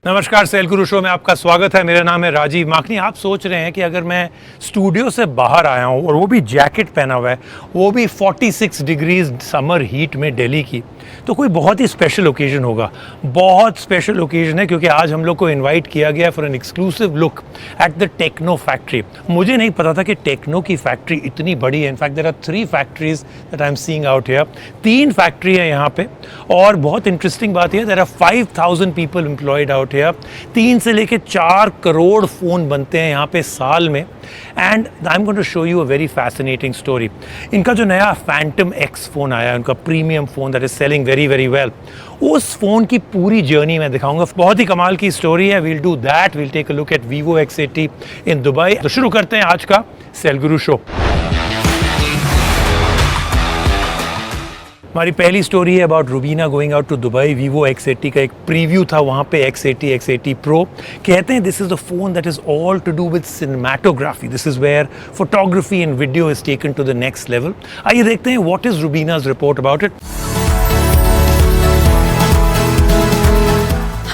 नमस्कार, सेल गुरु शो में आपका स्वागत है। मेरा नाम है राजीव माखनी। आप सोच रहे हैं कि अगर मैं स्टूडियो से बाहर आया हूँ और वो भी जैकेट पहना हुआ है, वो भी 46 डिग्रीज समर हीट में दिल्ली की, तो कोई बहुत ही स्पेशल ओकेजन होगा। बहुत स्पेशल ओकेजन है क्योंकि आज हम लोग को इनवाइट किया गया for an exclusive look at the Tecno factory. मुझे नहीं पता था कि टेक्नो की फैक्ट्री इतनी बड़ी है। In fact there are 3 factories that I am seeing out here. 3 factory है यहाँ पे और बहुत इंटरेस्टिंग बात है, there are 5000 people employed out here. 3 से लेके 4 करोड़ फ़ोन बनते हैं यहाँ पे साल में। And I am going to show you a very fascinating story. इनका जो नया फैंटम एक्स फ़ोन आया है, उनका premium phone that is selling very very well, उस फ़ोन की पूरी जर्नी मैं दिखाऊंगा। बहुत ही कमाल की स्टोरी है। We'll do that, we'll take a look at Vivo X80 in Dubai. तो शुरू करते हैं आज का सेल गुरु शो। हमारी पहली स्टोरी है about Rubina going out to Dubai. Vivo X80 का एक प्रीव्यू था वहाँ पे, X80, X80 Pro। कहते हैं this is the phone that is all to do with cinematography. This is where photography and video is taken to the next level. आइए देखते हैं what is Rubina's report about it.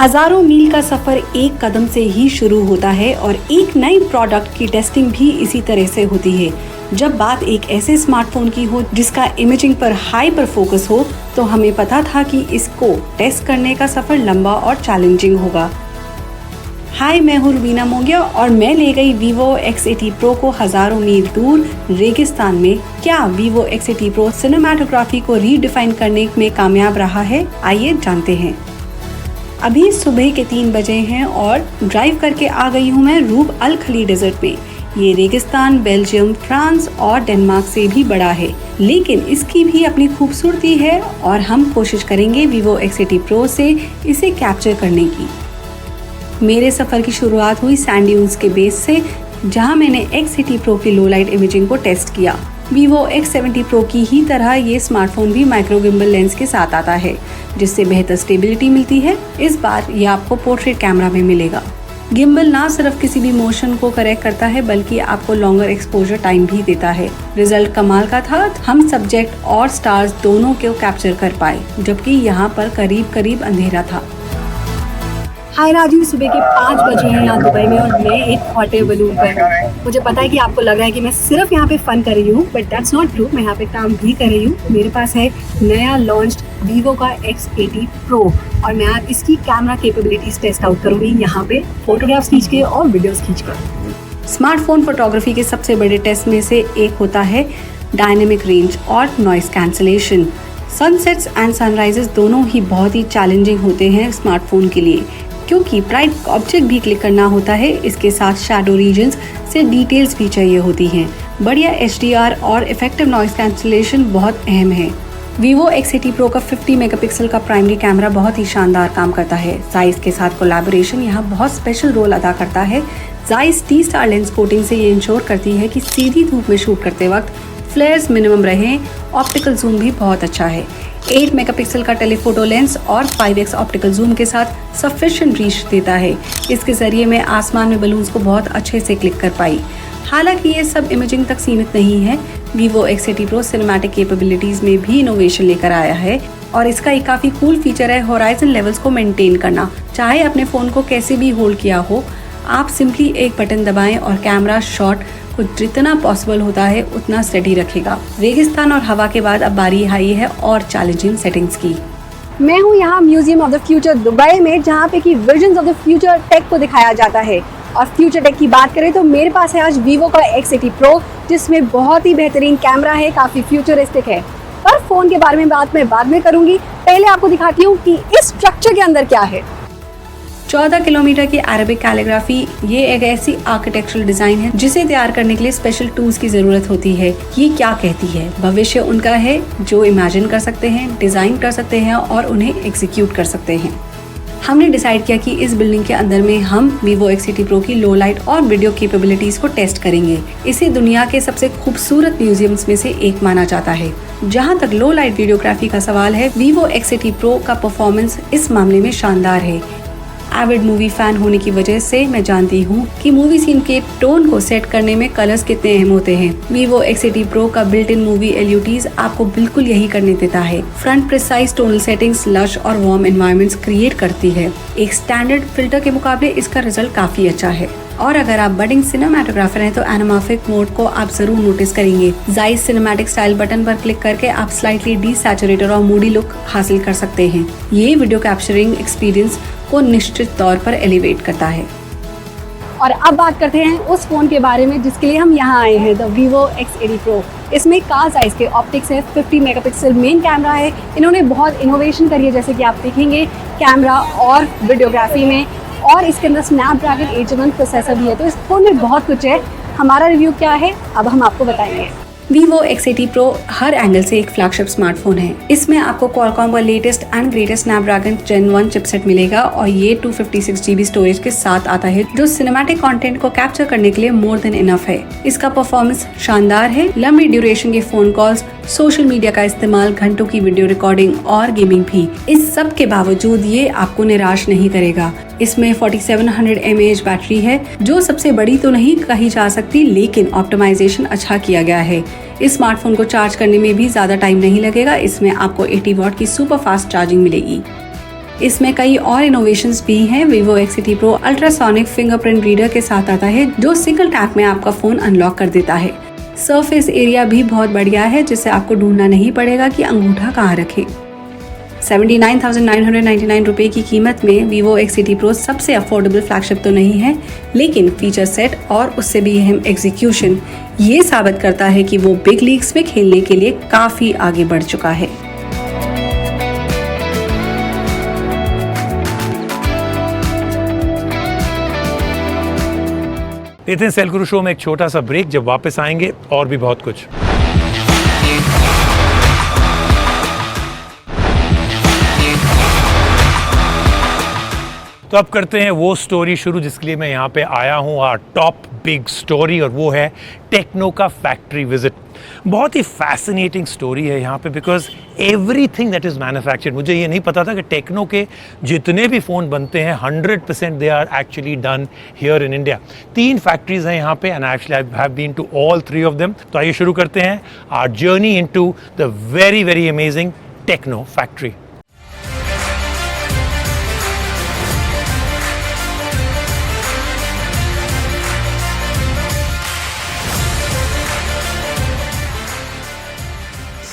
हजारों मील का सफर एक कदम से ही शुरू होता है और एक नई प्रोडक्ट की टेस्टिंग भी इसी तरह से होती है। जब बात एक ऐसे स्मार्टफोन की हो जिसका इमेजिंग पर हाइपर फोकस हो, तो हमें पता था कि इसको टेस्ट करने का सफर लंबा और चैलेंजिंग होगा। हाय, मैं हूँ रुबीना मोंगिया और मैं ले गई Vivo X80 Pro को हजारों मील दूर रेगिस्तान में। क्या Vivo X80 Pro सिनेमाटोग्राफी को रीडिफाइन करने में कामयाब रहा है? आइए जानते हैं। अभी सुबह के 3 बजे हैं और ड्राइव करके आ गई हूँ मैं रूब अल खली डेजर्ट में। ये रेगिस्तान बेल्जियम, फ्रांस और डेनमार्क से भी बड़ा है, लेकिन इसकी भी अपनी खूबसूरती है और हम कोशिश करेंगे Vivo X80 Pro से इसे कैप्चर करने की। मेरे सफर की शुरुआत हुई सैंड ड्यून्स के बेस से, जहां मैंने X80 Pro की लो लाइट इमेजिंग को टेस्ट किया। Vivo X70 Pro की ही तरह ये स्मार्टफोन भी माइक्रो गिम्बल लेंस के साथ आता है, जिससे बेहतर स्टेबिलिटी मिलती है। इस बार ये आपको पोर्ट्रेट कैमरा में मिलेगा। गिम्बल ना सिर्फ किसी भी मोशन को करेक्ट करता है, बल्कि आपको लॉन्गर एक्सपोजर टाइम भी देता है। रिजल्ट कमाल का था। हम सब्जेक्ट और स्टार्स दोनों को कैप्चर कर पाए, जबकि यहाँ पर करीब करीब अंधेरा था। हाय राजू, सुबह के 5 बजे हैं यहाँ दुबई में और मैं एक हॉट एयर बलून पर हूँ। मुझे पता है कि आपको लग रहा है कि मैं सिर्फ यहाँ पे फन कर रही हूँ, बट दैट्स नॉट ट्रू। मैं यहाँ पे काम भी कर रही हूँ। मेरे पास है नया लॉन्च्ड Vivo का X80 Pro और मैं आज इसकी कैमरा कैपेबिलिटीज टेस्ट आउट करूँगी यहाँ पे, फोटोग्राफ्स खींच के और वीडियोस खींच कर। स्मार्टफोन फोटोग्राफी के सबसे बड़े टेस्ट में से एक होता है डायनेमिक रेंज और noise cancellation. Sunsets and sunrises दोनों ही बहुत ही चैलेंजिंग होते हैं स्मार्टफोन के लिए, क्योंकि ब्राइट ऑब्जेक्ट भी क्लिक करना होता है। इसके साथ शैडो रीजन्स से डिटेल्स भी चाहिए होती हैं। बढ़िया HDR और इफेक्टिव नॉइस कैंसलेशन बहुत अहम है। Vivo X80 Pro का 50 मेगापिक्सल का प्राइमरी कैमरा बहुत ही शानदार काम करता है। Zeiss के साथ कोलैबोरेशन यहाँ बहुत स्पेशल रोल अदा करता है। Zeiss T-Star लेंस कोटिंग से ये इंश्योर करती है कि सीधी धूप में शूट करते वक्त फ्लेयर्स मिनिमम रहें। ऑप्टिकल जूम भी बहुत अच्छा है। 8 मेगापिक्सल का टेलीफोटो लेंस और 5x ऑप्टिकल जूम के साथ सफिशिएंट रीच देता है। इसके जरिए मैं आसमान में बलून्स को बहुत अच्छे से क्लिक कर पाई। हालांकि ये सब इमेजिंग तक सीमित नहीं है। Vivo X80 Pro cinematic capabilities में भी इनोवेशन लेकर आया है और इसका एक काफी कूल फीचर है होराइजन लेवल्स को मेंटेन करना। चाहे अपने फोन को कैसे भी होल्ड किया हो, आप सिंपली एक बटन दबाएं और कैमरा शॉट को जितना पॉसिबल होता है उतना स्टेडी रखेगा। रेगिस्तान और हवा के बाद अब बारी आई है और चैलेंजिंग सेटिंग्स की। मैं हूँ यहाँ museum of the future Dubai में, जहाँ पे कि visions of the future tech को दिखाया जाता है। और फ्यूचर टेक की बात करें तो मेरे पास है आज Vivo का X80 Pro, जिसमें बहुत ही बेहतरीन कैमरा है, काफी फ्यूचरिस्टिक है। पर फोन के बारे में बात मैं बाद में करूंगी। पहले आपको दिखाती हूँ कि इस स्ट्रक्चर के अंदर क्या है। 14 किलोमीटर की अरेबिक कैलीग्राफी, ये एक ऐसी आर्किटेक्चरल डिजाइन है जिसे तैयार करने के लिए स्पेशल टूल्स की जरूरत होती है। ये क्या कहती है? भविष्य उनका है जो इमेजिन कर सकते हैं, डिजाइन कर सकते हैं और उन्हें एग्जीक्यूट कर सकते हैं। हमने डिसाइड किया कि इस बिल्डिंग के अंदर में हम Vivo X80 Pro की लो लाइट और वीडियो कैपेबिलिटीज को टेस्ट करेंगे। इसे दुनिया के सबसे खूबसूरत म्यूजियम्स में से एक माना जाता है। जहां तक लो लाइट वीडियोग्राफी का सवाल है, Vivo X80 Pro का परफॉर्मेंस इस मामले में शानदार है। एविड मूवी फैन होने की वजह से मैं जानती हूँ कि मूवी सीन के टोन को सेट करने में कलर्स कितने अहम होते हैं। Vivo X80 Pro का बिल्ट इन मूवी LUTs आपको बिल्कुल यही करने देता है। Front precise tonal settings lush और वार्म एनवायरनमेंट्स क्रिएट करती है। एक स्टैंडर्ड फिल्टर के मुकाबले इसका रिजल्ट काफी अच्छा है। और अगर आप बडिंग सिनेमाटोग्राफर हैं तो एनामॉर्फिक मोड को आप जरूर नोटिस करेंगे। जाइस सिनेमैटिक स्टाइल बटन पर क्लिक करके आप स्लाइटली डीसैचुरेटेड और मूडी लुक हासिल कर सकते हैं। ये वीडियो कैप्चरिंग एक्सपीरियंस को निश्चित तौर पर एलिवेट करता है। और अब बात करते हैं उस फोन के बारे में जिसके लिए हम यहाँ आए हैं, द Vivo X80 Pro। इसमें कार साइज के ऑप्टिक्स है, 50 मेगापिक्सल मेन कैमरा है। इन्होंने बहुत इनोवेशन करी है, जैसे कि आप देखेंगे कैमरा और वीडियोग्राफी में, और इसके अंदर स्नैपड्रैगन 8 प्रोसेसर भी है। तो इस फोन में बहुत कुछ है। हमारा रिव्यू क्या है अब हम आपको बताएंगे। Vivo X80 Pro हर एंगल से एक फ्लैगशिप स्मार्टफोन है। इसमें आपको Qualcomm का latest and greatest Snapdragon Gen 1 chipset मिलेगा और ये 256 GB स्टोरेज के साथ आता है, जो सिनेमैटिक कंटेंट को कैप्चर करने के लिए मोर देन इनफ है। इसका परफॉर्मेंस शानदार है। लंबी ड्यूरेशन के फोन कॉल्स, सोशल मीडिया का इस्तेमाल, घंटों की वीडियो रिकॉर्डिंग और गेमिंग भी, इस सब के बावजूद ये आपको निराश नहीं करेगा। इसमें 4700 mAh बैटरी है, जो सबसे बड़ी तो नहीं कही जा सकती, लेकिन ऑप्टिमाइजेशन अच्छा किया गया है। इस स्मार्टफोन को चार्ज करने में भी ज्यादा टाइम नहीं लगेगा। इसमें आपको 80 वॉट की सुपर फास्ट चार्जिंग मिलेगी। इसमें कई और इनोवेशंस भी हैं। Vivo X80 Pro ultrasonic fingerprint reader के साथ आता है, जो सिंगल टैप में आपका फोन अनलॉक कर देता है। सरफेस एरिया भी बहुत बढ़िया है, जिससे आपको ढूंढना नहीं पड़ेगा कि अंगूठा कहाँ रखें। 79,999 रुपए की कीमत में Vivo X80 Pro सबसे अफोर्डेबल फ्लैगशिप तो नहीं है, लेकिन फीचर सेट और उससे भी अहम एग्जीक्यूशन ये साबित करता है कि वो बिग लीग्स में खेलने के लिए काफी आगे बढ़ चुका है। लेते हैं सेल गुरु शो में एक छोटा सा ब्रेक। जब वापस आएंगे और भी बहुत कुछ। तो अब करते हैं वो स्टोरी शुरू जिसके लिए मैं यहाँ पे आया हूँ, टॉप बिग स्टोरी, और वो है टेक्नो का फैक्ट्री विजिट। बहुत ही फैसिनेटिंग स्टोरी है यहाँ पे, because everything that is manufactured, मुझे ये नहीं पता था कि टेक्नो के जितने भी फ़ोन बनते हैं 100% they are actually done here in India. 3 factories हैं यहाँ पे, and actually I have been to all 3 of them. तो आइए शुरू करते हैं our journey into the very very amazing Tecno factory.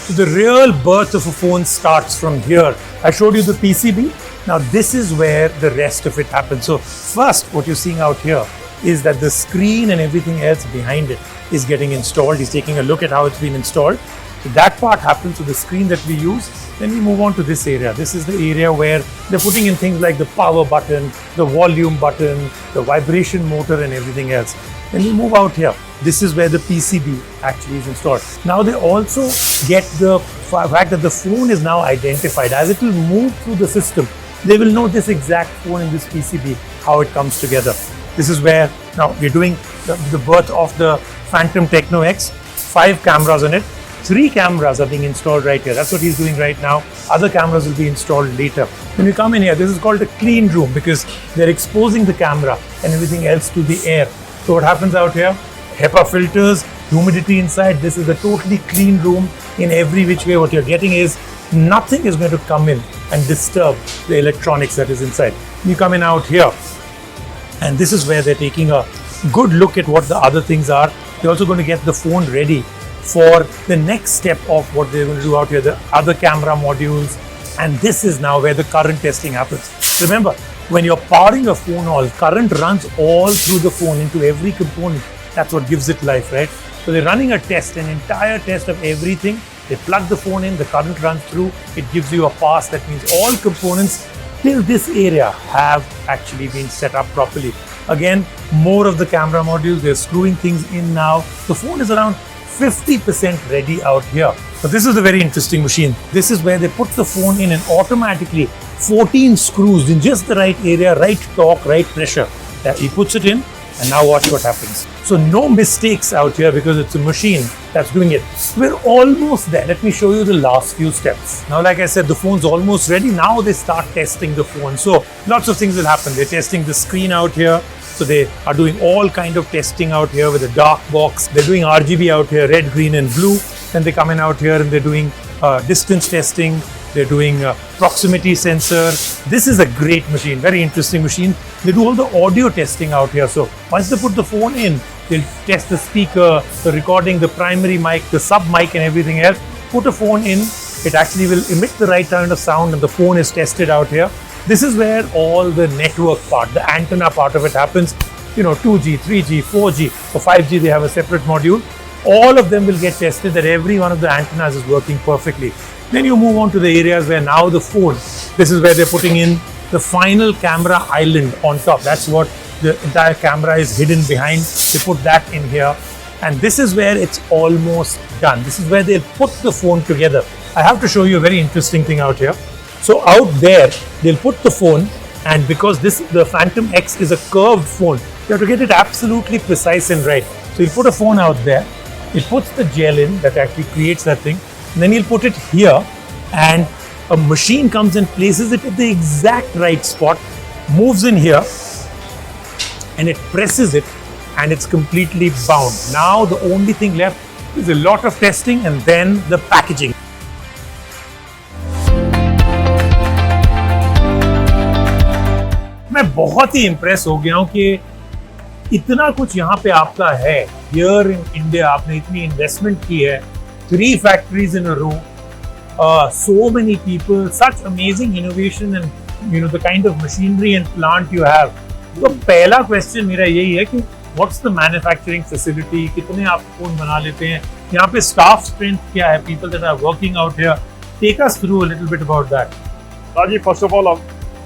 So the real birth of a phone starts from here. I showed you the PCB. Now this is where the rest of it happens. So first, what you're seeing out here is that the screen and everything else behind it is getting installed. He's taking a look at how it's been installed. So that part happens to the screen that we use. Then we move on to this area. This is the area where they're putting in things like the power button, the volume button, the vibration motor and everything else. Then we move out here. This is where the PCB actually is installed. Now they also get the fact that the phone is now identified. As it will move through the system, they will know this exact phone in this PCB, how it comes together. This is where now we're doing the birth of the Phantom Techno X. 5 cameras on it. 3 cameras are being installed right here. That's what he's doing right now. Other cameras will be installed later. When you come in here, this is called a clean room because they're exposing the camera and everything else to the air. So what happens out here? HEPA filters, humidity inside. This is a totally clean room in every which way. What you're getting is nothing is going to come in and disturb the electronics that is inside. You come in out here, and this is where they're taking a good look at what the other things are. They're also going to get the phone ready for the next step of what they're going to do out here, the other camera modules. And this is now where the current testing happens. Remember, when you're powering a phone, all current runs all through the phone into every component. That's what gives it life, right? So they're running a test, an entire test of everything. They plug the phone in, the current runs through, it gives you a pass. That means all components till this area have actually been set up properly. Again, more of the camera modules, they're screwing things in now. The phone is around 50% ready out here. So this is a very interesting machine. This is where they put the phone in and automatically 14 screws in just the right area, right torque, right pressure. He puts it in, And now watch what happens. So no mistakes out here because it's a machine that's doing it. We're almost there. Let me show you the last few steps. Now, like I said, the phone's almost ready. Now they start testing the phone. So lots of things will happen. They're testing the screen out here. So they are doing all kind of testing out here with a dark box. They're doing RGB out here, red, green and blue. Then they come in out here and they're doing distance testing. They're doing proximity sensor. This is a great machine, very interesting machine. They do all the audio testing out here. So once they put the phone in, they'll test the speaker, the recording, the primary mic, the sub mic and everything else. Put a phone in, it actually will emit the right kind of sound and the phone is tested out here. This is where all the network part, the antenna part of it happens. 2G, 3G, 4G, for 5G they have a separate module. All of them will get tested that every one of the antennas is working perfectly. Then you move on to the areas where now the phone, this is where they're putting in the final camera island on top. That's what the entire camera is hidden behind. They put that in here. And this is where it's almost done. This is where they'll put the phone together. I have to show you a very interesting thing out here. So out there, they'll put the phone, and because the Phantom X is a curved phone, you have to get it absolutely precise and right. So you'll put a phone out there, it puts the gel in that actually creates that thing. And then you'll put it here and a machine comes and places it at the exact right spot, moves in here and it presses it and it's completely bound. Now the only thing left is a lot of testing and then the packaging. मैं बहुत ही impress हो गया हूँ कि इतना कुछ यहाँ पे आपका है. Here in India आपने इतनी इन्वेस्टमेंट की है. 3 factories in a row, so many people, such amazing innovation and the kind of machinery and plant you have. तो पहला क्वेश्चन मेरा यही है कि what's the manufacturing facility? कितने आप फोन बना लेते हैं? यहाँ पे staff strength क्या है? People that are working out here. Take us through a little bit about that. Rajiv, first of all, a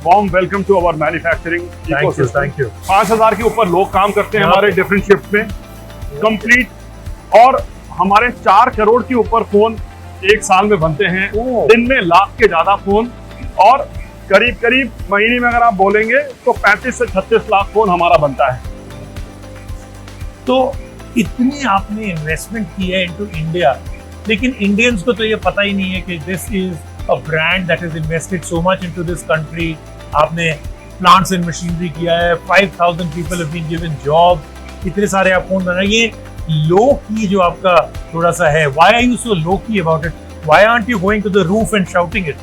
warm welcome to our manufacturing ecosystem. Thank you. 5000 के ऊपर लोग काम करते हैं हमारे डिफरेंट शिफ्ट में, कंप्लीट. और हमारे 4 करोड़ के ऊपर फोन एक साल में बनते हैं. दिन में लाख के ज्यादा फोन, और करीब महीने में अगर आप बोलेंगे तो 35 से 36 लाख फोन हमारा बनता है. तो इतनी आपने इन्वेस्टमेंट की है इनटू इंडिया, लेकिन इंडियंस को तो ये पता ही नहीं है कि this is a brand that is invested so much into this country. आपने प्लांट्स एंड मशीनरी किया है, 5000 people have been given job, इतने सारे आप फोन बना. ये लो की जो आपका थोड़ा सा है, why are you so low key about it? Why aren't you going to the roof and shouting it?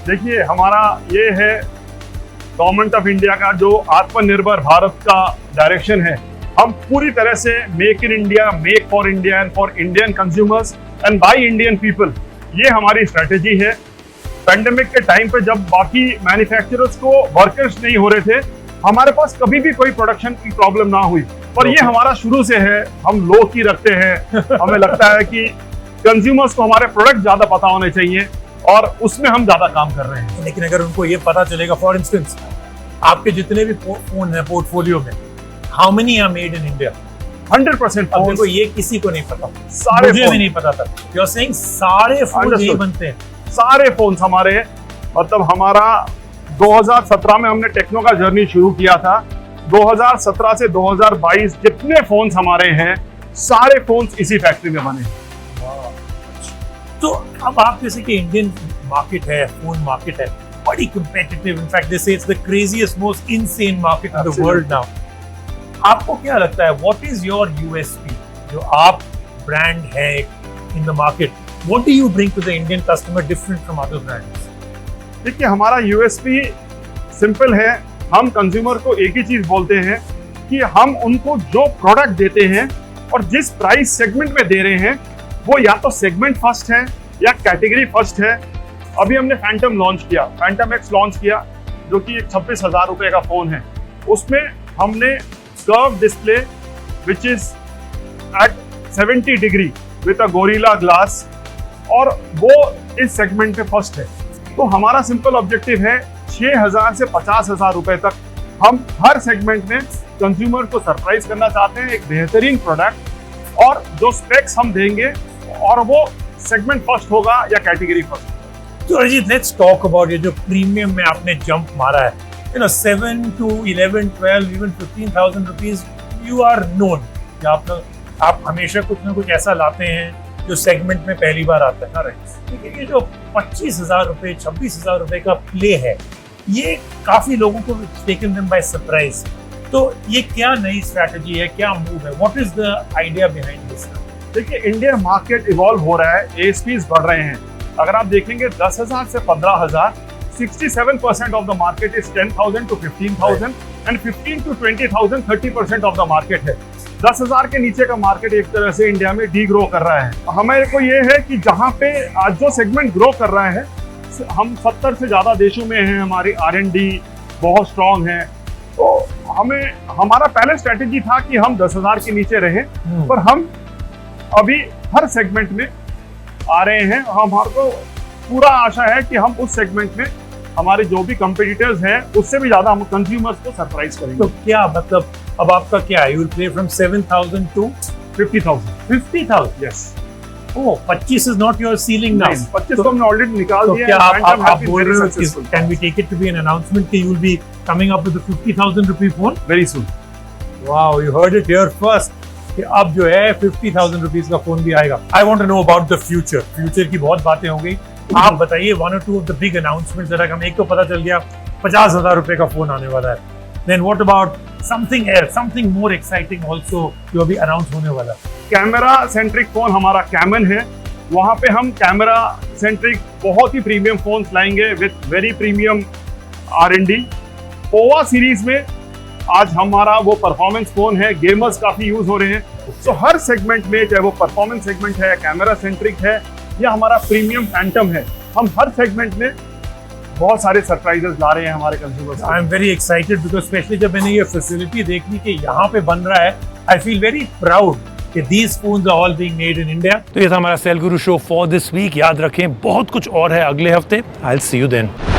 देखिए, हमारा ये है गवर्नमेंट ऑफ इंडिया का जो आत्मनिर्भर भारत का डायरेक्शन है. हम पूरी तरह से make in India, make for India and for Indian consumers and by Indian people, ये हमारी स्ट्रेटेजी है. पेंडेमिक के टाइम पे जब बाकी मैन्युफैक्चरर्स को वर्कर्स नहीं हो रहे थे, हमारे पास कभी भी कोई प्रोडक्शन की प्रॉब्लम ना हुई. पर ये हमारा शुरू से है, हम लो की रखते हैं. हमें लगता है कि कंज्यूमर्स को हमारे प्रोडक्ट ज्यादा पता होने चाहिए और उसमें हम ज्यादा काम कर रहे हैं. लेकिन अगर उनको ये पता चलेगा, फॉर इंस्टेंस आपके जितने भी फोन है पोर्टफोलियो में, how many are made in India? 100% अब देखो, ये किसी को नहीं पता, सारे मुझे भी नहीं पता था. यू आर सेइंग सारे फोन यही बनते हैं? सारे फोन हमारे, मतलब हमारा 2017 में हमने टेक्नो का जर्नी शुरू किया था. 2017 से 2022 जितने फोन्स हमारे हैं, सारे फोन्स इसी फैक्ट्री में बने. तो अब आप जैसे कि इंडियन मार्केट है, फोन मार्केट है, बड़ी competitive. In fact this is the craziest, most insane market in the world now. आपको क्या लगता है, व्हाट इज योर यूएसपी? जो आप ब्रांड है in the market, what do you bring to the Indian customer different from other brands? देखिए, हमारा USP simple है. हम कंज्यूमर को एक ही चीज बोलते हैं कि हम उनको जो प्रोडक्ट देते हैं और जिस प्राइस सेगमेंट में दे रहे हैं, वो या तो सेगमेंट फर्स्ट है या कैटेगरी फर्स्ट है. अभी हमने फैंटम लॉन्च किया, फैंटम एक्स लॉन्च किया, जो कि एक 26,000 रुपए का फोन है. उसमें हमने curve display which is at 70 degree with a Gorilla glass, और वो इस सेगमेंट पे फर्स्ट है. तो हमारा सिंपल ऑब्जेक्टिव है 6,000 से 50,000 रुपए तक हम हर सेगमेंट में कंज्यूमर को सरप्राइज करना चाहते हैं, एक बेहतरीन प्रोडक्ट, और जो स्पेक्स हम देंगे और वो सेगमेंट फर्स्ट होगा या कैटेगरी फर्स्ट. तो अरिजीत, लेट्स टॉक अबाउट ये जो प्रीमियम में आपने जंप मारा है, 7 to 11, 12, even 15,000 rupees. you are known कि आप हमेशा कुछ ना कुछ ऐसा लाते हैं जो सेगमेंट में पहली बार आता है ना, राइट? लेकिन ये जो 25,000 रुपए 26,000 रुपए का प्ले है, ये काफी लोगों को टेकन देम बाय सरप्राइज। तो ये क्या नई स्ट्रैटेजी है, क्या मूव है, what is the idea behind this? देखिए, इंडियन मार्केट इवॉल्व हो रहा है, ASPs बढ़ रहे हैं। अगर आप देखेंगे 10,000 से 15,000, 67% of the market is 10,000 to 15,000 and 15 to 20,000 30% of the market है। 10,000 के नीचे का मार्केट एक तरह से इंडिया में डी ग्रो कर रहा है। हमारे को ये है कि जहाँ पे आज जो सेगमेंट ग्रो कर रहा है, हम 70 से ज्यादा देशों में हैं, हमारी R&D बहुत स्ट्रांग है। तो हमें हमारा पहले स्ट्रेटेजी था कि हम 10,000 के नीचे रहें, पर हम अभी हर सेगमेंट में आ रहे हैं। हमारे को पूरा आशा है कि हम उस सेगमेंट में हमारे जो भी कंपटीटर्स हैं उससे भी ज्यादा हम कंज्यूमर्स को सरप्राइज करेंगे। तो क्या मतलब अब आपका क्या है? You will play from 7,000 to 50,000। 50,000? Yes. Oh, 25 is not your ceiling now. 25 तो हमने ऑलरेडी निकाल तो दिया क्या है। आप बोल रहे हो कि can we take it to be an announcement कि you will be coming up with 50,000 रुपए phone very soon? Wow, you heard it here first कि अब जो है 50,000 रुपीस का फोन भी आएगा। I want to know about the future. Future की बहुत बातें हो गई, आप बताइए वन और two of the big announcements that हमें। एक तो पता चल गया 50,000 रुपए का फोन आने वाला है, then what about something else, something more exciting also जो अभी अनाउंस होने वाला है? कैमरा सेंट्रिक फोन हमारा कैमन है, वहाँ पे हम कैमरा सेंट्रिक बहुत ही प्रीमियम फोन लाएंगे with very premium R&D। Pova series में आज हमारा वो परफॉर्मेंस फोन है, गेमर्स काफी यूज हो रहे हैं। तो हर सेगमेंट में, चाहे वो परफॉर्मेंस सेगमेंट है, कैमरा सेंट्रिक है या हमारा प्रीमियम फैंटम है, हम हर सेगमेंट में बहुत सारे सरप्राइजेस ला रहे हैं हमारे consumers. I am very excited because specially जब मैंने ये फैसिलिटी देखी कि यहाँ पे बन रहा है, आई फील वेरी प्राउड कि these phones are all being made in India। तो ये था हमारा cell Guru show for this week. याद रखें बहुत कुछ और है अगले हफ्ते। I'll see you then।